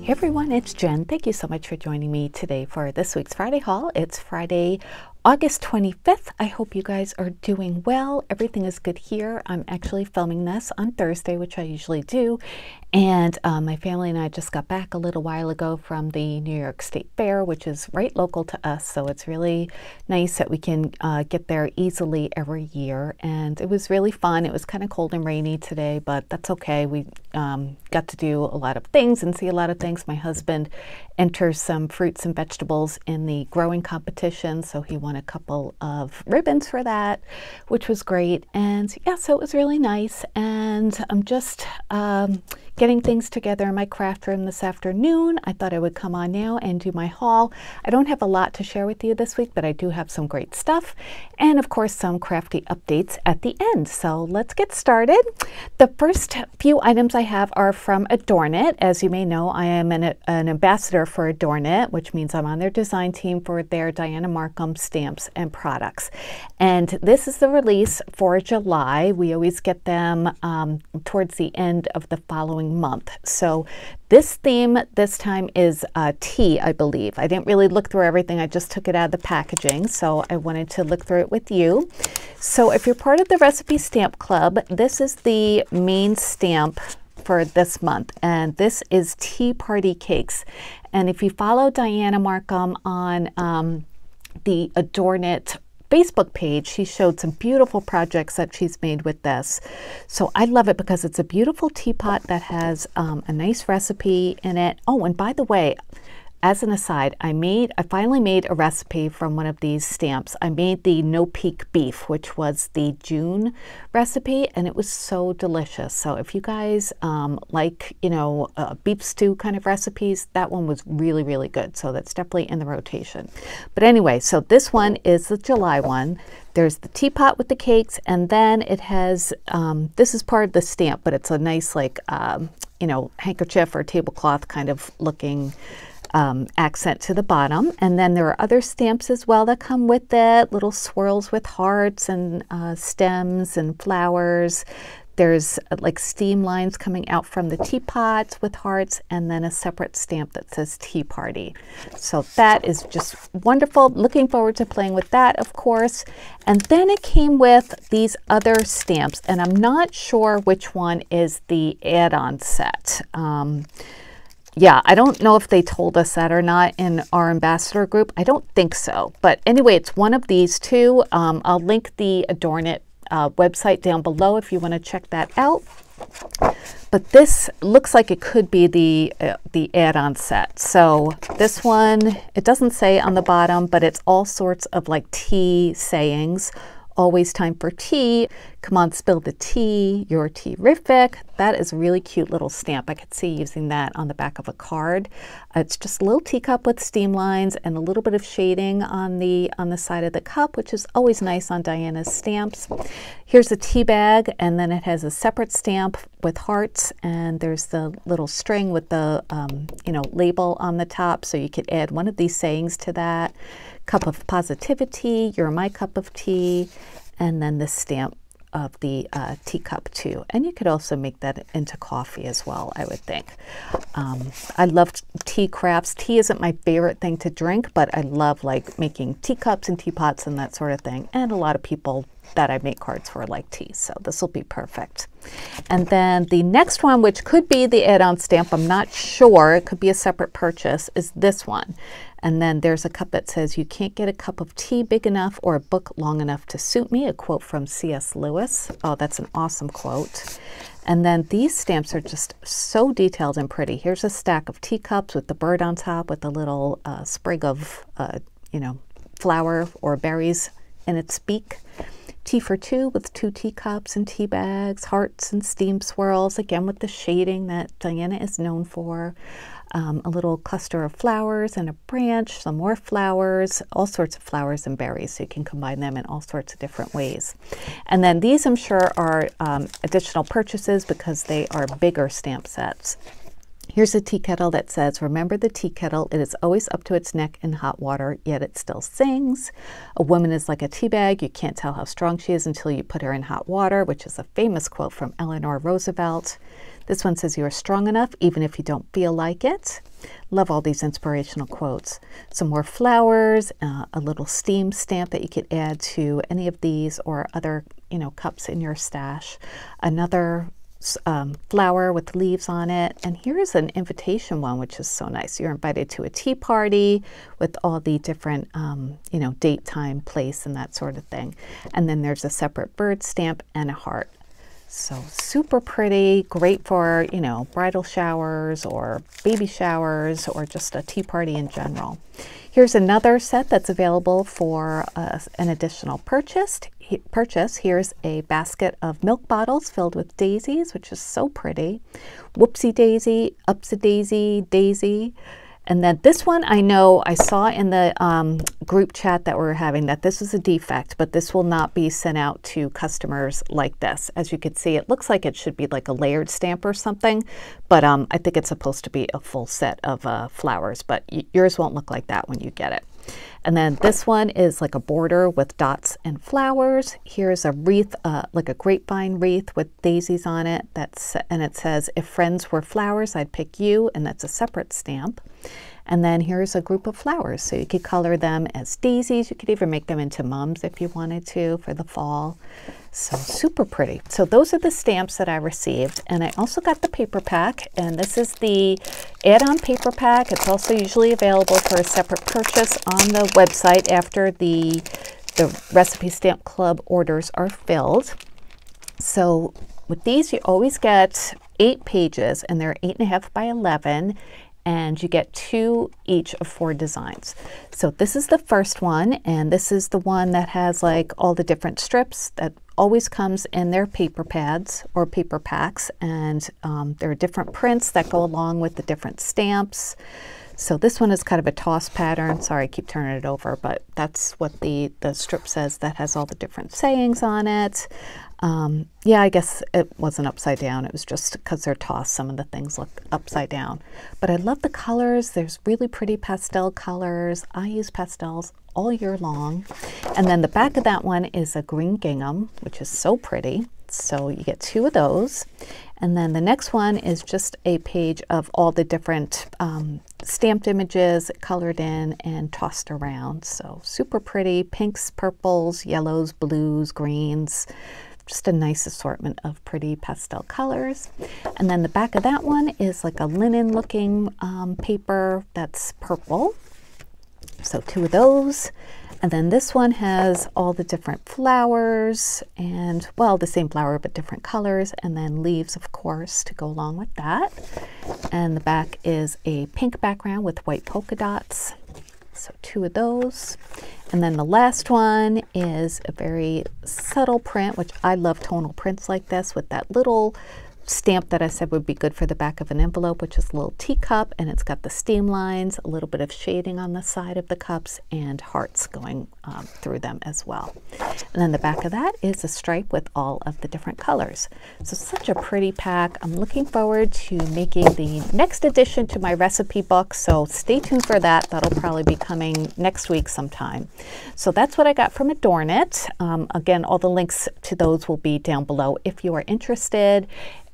Hey everyone, it's Jen. Thank you so much for joining me today for this week's Friday haul. It's Friday, August 25th. I hope you guys are doing well. Everything is good here. I'm actually filming this on Thursday, which I usually do. And my family and I just got back a little while ago from the New York State Fair, which is right local to us. So it's really nice that we can get there easily every year. And it was really fun. It was kind of cold and rainy today, but that's okay. We got to do a lot of things and see a lot of things. My husband enters some fruits and vegetables in the growing competition, so he won a couple of ribbons for that, which was great. And yeah, so it was really nice. And I'm just getting things together in my craft room this afternoon. I thought I would come on now and do my haul. I don't have a lot to share with you this week, but I do have some great stuff. And of course, some crafty updates at the end. So let's get started. The first few items I have are from AdornIt. As you may know, I am an ambassador for AdornIt, which means I'm on their design team for their Diana Markham stamps and products. And this is the release for July. We always get them towards the end of the following month. So this theme this time is tea, I believe. I didn't really look through everything. I just took it out of the packaging, so I wanted to look through it with you. So if you're part of the Recipe Stamp Club, this is the main stamp for this month, and this is Tea Party Cakes. And if you follow Diana Markham on the AdornIt Facebook page, she showed some beautiful projects that she's made with this. So I love it because it's a beautiful teapot that has a nice recipe in it. Oh, and by the way, as an aside, I finally made a recipe from one of these stamps. I made the no peak beef, which was the June recipe, and it was so delicious. So if you guys like, beef stew kind of recipes, that one was really, really good. So that's definitely in the rotation. But anyway, so this one is the July one. There's the teapot with the cakes, and then it has, this is part of the stamp, but it's a nice handkerchief or tablecloth kind of looking accent to the bottom. And then there are other stamps as well that come with it, little swirls with hearts and stems and flowers. There's like steam lines coming out from the teapots with hearts, and then a separate stamp that says Tea Party. So that is just wonderful. Looking forward to playing with that, of course. And then it came with these other stamps, and I'm not sure which one is the add-on set. Yeah, I don't know if they told us that or not in our ambassador group. I don't think so. But anyway, it's one of these two. I'll link the AdornIt website down below if you want to check that out. But this looks like it could be the add-on set. So this one, it doesn't say on the bottom, but it's all sorts of like tea sayings. Always time for tea. Come on, spill the tea. You're terrific. That is a really cute little stamp. I could see using that on the back of a card. It's just a little teacup with steam lines and a little bit of shading on the side of the cup, which is always nice on Diana's stamps. Here's a tea bag, and then it has a separate stamp with hearts, and there's the little string with the label on the top, so you could add one of these sayings to that. Cup of positivity, you're my cup of tea, and then the stamp of the teacup too. And you could also make that into coffee as well, I would think. I love tea crafts. Tea isn't my favorite thing to drink, but I love like making teacups and teapots and that sort of thing. And a lot of people that I make cards for like tea, so this will be perfect. And then the next one, which could be the add-on stamp, I'm not sure, it could be a separate purchase, is this one. And then there's a cup that says, "You can't get a cup of tea big enough or a book long enough to suit me," a quote from C.S. Lewis. Oh, that's an awesome quote. And then these stamps are just so detailed and pretty. Here's a stack of teacups with the bird on top with a little sprig of, flower or berries in its beak. Tea for two with 2 teacups and tea bags, hearts and steam swirls, again with the shading that Diana is known for. A little cluster of flowers and a branch, some more flowers, all sorts of flowers and berries, so you can combine them in all sorts of different ways. And then these, I'm sure, are additional purchases because they are bigger stamp sets. Here's a tea kettle that says, "Remember the tea kettle, it is always up to its neck in hot water, yet it still sings." "A woman is like a tea bag, you can't tell how strong she is until you put her in hot water," which is a famous quote from Eleanor Roosevelt. This one says, "You are strong enough even if you don't feel like it." Love all these inspirational quotes. Some more flowers, a little steam stamp that you could add to any of these or other, cups in your stash. Another flower with leaves on it. And here's an invitation one, which is so nice. You're invited to a tea party with all the different, date, time, place, and that sort of thing. And then there's a separate bird stamp and a heart. So super pretty, great for, bridal showers or baby showers or just a tea party in general. Here's another set that's available for an additional purchase. Here's a basket of milk bottles filled with daisies, which is so pretty. Whoopsie daisy, upsie daisy, daisy. And then this one, I know I saw in the group chat that we're having that this is a defect, but this will not be sent out to customers like this. As you can see, it looks like it should be like a layered stamp or something, but I think it's supposed to be a full set of flowers, but yours won't look like that when you get it. And then this one is like a border with dots and flowers. Here's a wreath, like a grapevine wreath with daisies on it. And it says, "If friends were flowers, I'd pick you," and that's a separate stamp. And then here's a group of flowers. So you could color them as daisies. You could even make them into mums if you wanted to for the fall. So super pretty. So those are the stamps that I received. And I also got the paper pack. And this is the add-on paper pack. It's also usually available for a separate purchase on the website after the Recipe Stamp Club orders are filled. So with these, you always get 8 pages, and they're 8.5 by 11. And you get 2 each of 4 designs. So this is the first one, and this is the one that has like all the different strips that always comes in their paper pads or paper packs, and there are different prints that go along with the different stamps. So this one is kind of a toss pattern. Sorry, I keep turning it over, but that's what the strip says that has all the different sayings on it. Yeah, I guess it wasn't upside down. It was just because they're tossed. Some of the things look upside down. But I love the colors. There's really pretty pastel colors. I use pastels all year long. And then the back of that one is a green gingham, which is so pretty. So you get 2 of those. And then the next one is just a page of all the different stamped images colored in and tossed around. So super pretty. Pinks, purples, yellows, blues, greens. Just a nice assortment of pretty pastel colors. And then the back of that one is like a linen looking paper that's purple. So 2 of those. And then this one has all the different flowers and, well, the same flower but different colors, and then leaves, of course, to go along with that. And the back is a pink background with white polka dots. So 2 of those. And then the last one is a very subtle print, which I love tonal prints like this, with that little stamp that I said would be good for the back of an envelope, which is a little teacup, and it's got the steam lines, a little bit of shading on the side of the cups, and hearts going through them as well. And then the back of that is a stripe with all of the different colors. So such a pretty pack. I'm looking forward to making the next addition to my recipe book, so stay tuned for that. That'll probably be coming next week sometime. So that's what I got from AdornIt. Again, all the links to those will be down below if you are interested.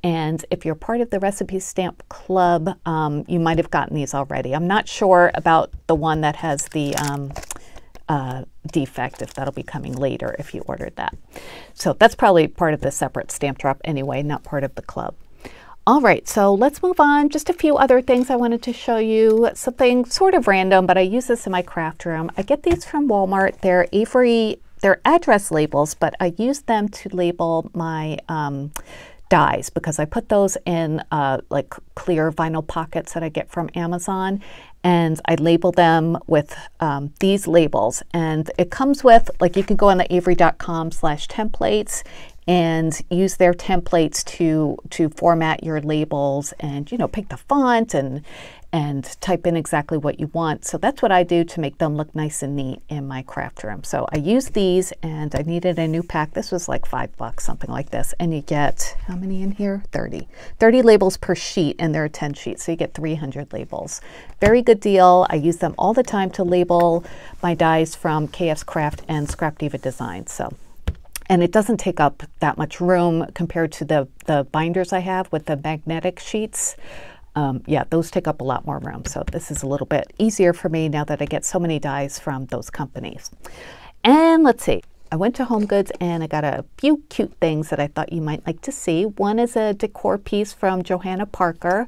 And if you're part of the Recipe Stamp Club, you might have gotten these already. I'm not sure about the one that has the defect, if that'll be coming later if you ordered that. So that's probably part of the separate stamp drop anyway, not part of the club. All right, so let's move on. Just a few other things I wanted to show you. Something sort of random, but I use this in my craft room. I get these from Walmart. They're address labels, but I use them to label my dies because I put those in like clear vinyl pockets that I get from Amazon, and I label them with these labels. And it comes with, like, you can go on the avery.com/templates and use their templates to format your labels and, you know, pick the font and type in exactly what you want. So that's what I do to make them look nice and neat in my craft room. So I use these, and I needed a new pack. This was like $5, something like this. And you get, how many in here? 30. 30 labels per sheet, and there are 10 sheets. So you get 300 labels. Very good deal. I use them all the time to label my dies from KS Craft and Scrap Diva Design. So and it doesn't take up that much room compared to the binders I have with the magnetic sheets. Yeah, those take up a lot more room. So this is a little bit easier for me now that I get so many dies from those companies. And let's see. I went to Homegoods and I got a few cute things that I thought you might like to see. One is a decor piece from Johanna Parker,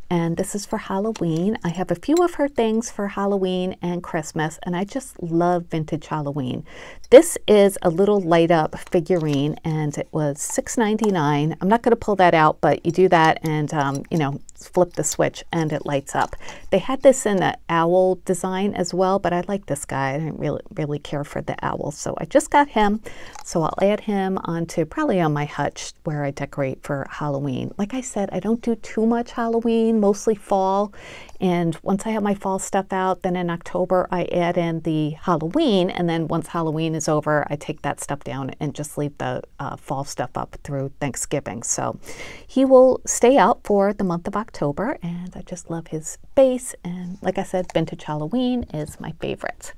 and this is for Halloween. I have a few of her things for Halloween and Christmas, and I just love vintage Halloween. This is a little light up figurine, and it was $6.99. I'm not going to pull that out, but you do that and, you know, flip the switch and it lights up. They had this in an owl design as well, but I like this guy. I didn't really care for the owl, so I just got him. So I'll add him onto probably on my hutch where I decorate for Halloween. Like I said, I don't do too much Halloween, mostly fall. And once I have my fall stuff out, then in October I add in the Halloween, and then once Halloween is over, I take that stuff down and just leave the fall stuff up through Thanksgiving. So he will stay out for the month of October, and I just love his face. And like I said, vintage Halloween is my favorite.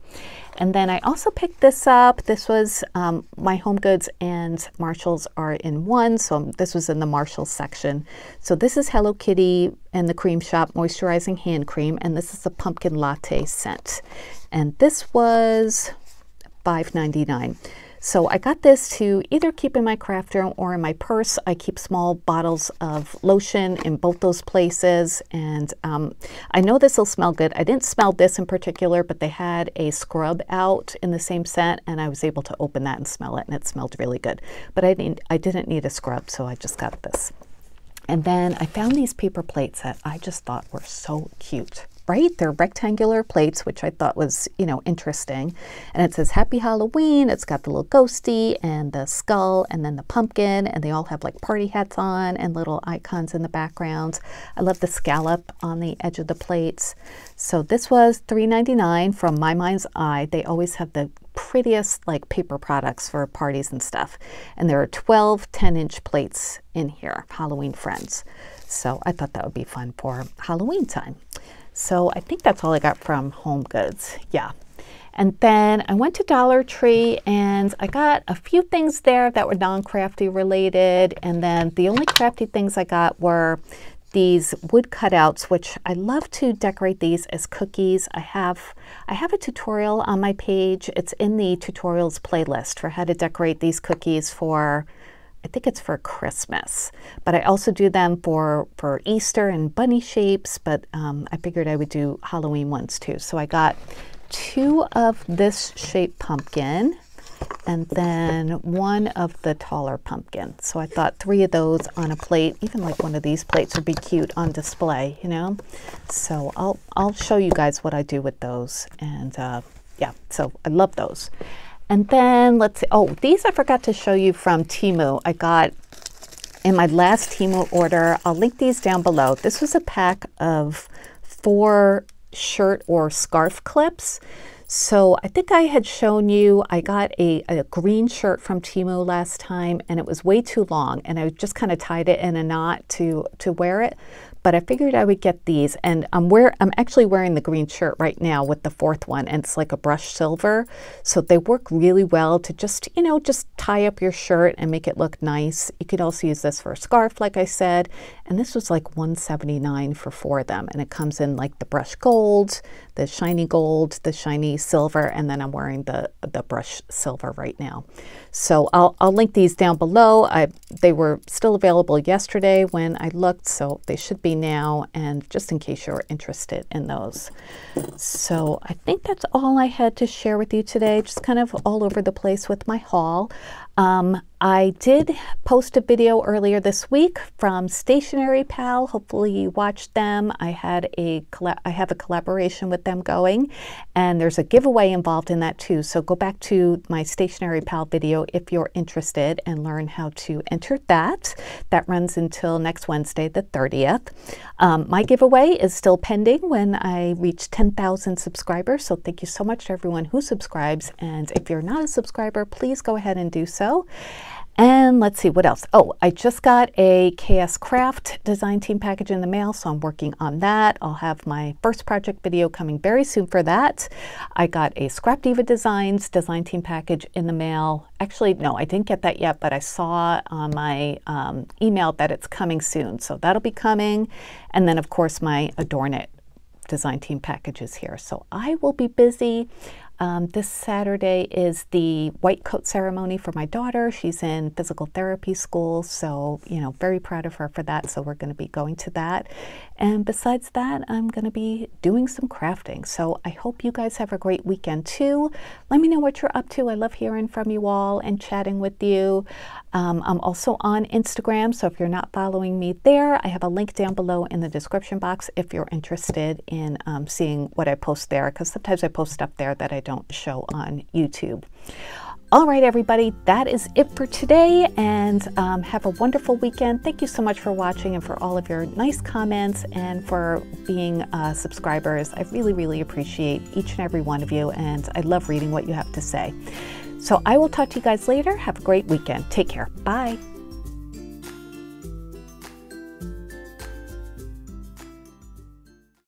And then I also picked this up. This was my Homegoods and Marshalls are in one, so this was in the Marshalls section. So this is Hello Kitty and the Cream Shop Moisturizing Hand Cream, and this is a pumpkin latte scent. And this was $5.99. So I got this to either keep in my craft room or in my purse. I keep small bottles of lotion in both those places, and I know this will smell good. I didn't smell this in particular, but they had a scrub out in the same scent, and I was able to open that and smell it, and it smelled really good. But I didn't need a scrub, so I just got this. And then I found these paper plates that I just thought were so cute. Right? They're rectangular plates, which I thought was, you know, interesting. And it says Happy Halloween. It's got the little ghosty and the skull and then the pumpkin, and they all have like party hats on and little icons in the background. I love the scallop on the edge of the plates. So this was $3.99 from My Mind's Eye. They always have the prettiest like paper products for parties and stuff. And there are 12 10-inch plates in here, Halloween friends. So I thought that would be fun for Halloween time. So I think that's all I got from Homegoods. Yeah. And then I went to Dollar Tree and I got a few things there that were non-crafty related. And then the only crafty things I got were these wood cutouts, which I love to decorate these as cookies. I have a tutorial on my page. It's in the tutorials playlist for how to decorate these cookies for, I think it's for Christmas, but I also do them for Easter and bunny shapes, but I figured I would do Halloween ones too. So I got 2 of this shaped pumpkin and then 1 of the taller pumpkin. So I thought 3 of those on a plate, even like one of these plates would be cute on display, you know? So I'll show you guys what I do with those. And yeah, so I love those. And then let's see, oh, these I forgot to show you from Temu. I got in my last Temu order. I'll link these down below. This was a pack of 4 shirt or scarf clips. So I think I had shown you, I got a green shirt from Temu last time, and it was way too long, and I just kind of tied it in a knot to wear it. But I figured I would get these, and I'm actually wearing the green shirt right now with the 4th one, and it's like a brushed silver. So they work really well to just, you know, just tie up your shirt and make it look nice. You could also use this for a scarf, like I said, and this was like $1.79 for 4 of them, and it comes in like the brushed gold, the shiny silver, and then I'm wearing the brushed silver right now. So I'll link these down below. They were still available yesterday when I looked, so they should be now, and just in case you're interested in those. So I think that's all I had to share with you today, just kind of all over the place with my haul. I did post a video earlier this week from Stationery Pal. Hopefully you watched them. I have a collaboration with them going, and there's a giveaway involved in that too. So go back to my Stationery Pal video if you're interested and learn how to enter that. That runs until next Wednesday, the 30th. My giveaway is still pending when I reach 10,000 subscribers. So thank you so much to everyone who subscribes. And if you're not a subscriber, please go ahead and do so. And let's see what else. Oh, I just got a KS Craft design team package in the mail, so I'm working on that. I'll have my first project video coming very soon for that. I got a Scrap Diva Designs design team package in the mail. Actually, no, I didn't get that yet, but I saw on my email that it's coming soon. So that'll be coming. And then, of course, my AdornIt design team packages here. So I will be busy. This Saturday is the white coat ceremony for my daughter. She's in physical therapy school, so, you know, very proud of her for that. So we're going to be going to that. And besides that, I'm going to be doing some crafting. So I hope you guys have a great weekend too. Let me know what you're up to. I love hearing from you all and chatting with you. I'm also on Instagram, so if you're not following me there, I have a link down below in the description box if you're interested in seeing what I post there, because sometimes I post stuff there that I don't show on YouTube. All right, everybody, that is it for today, and have a wonderful weekend. Thank you so much for watching and for all of your nice comments and for being subscribers. I really, really appreciate each and every one of you, and I love reading what you have to say. So I will talk to you guys later. Have a great weekend. Take care. Bye.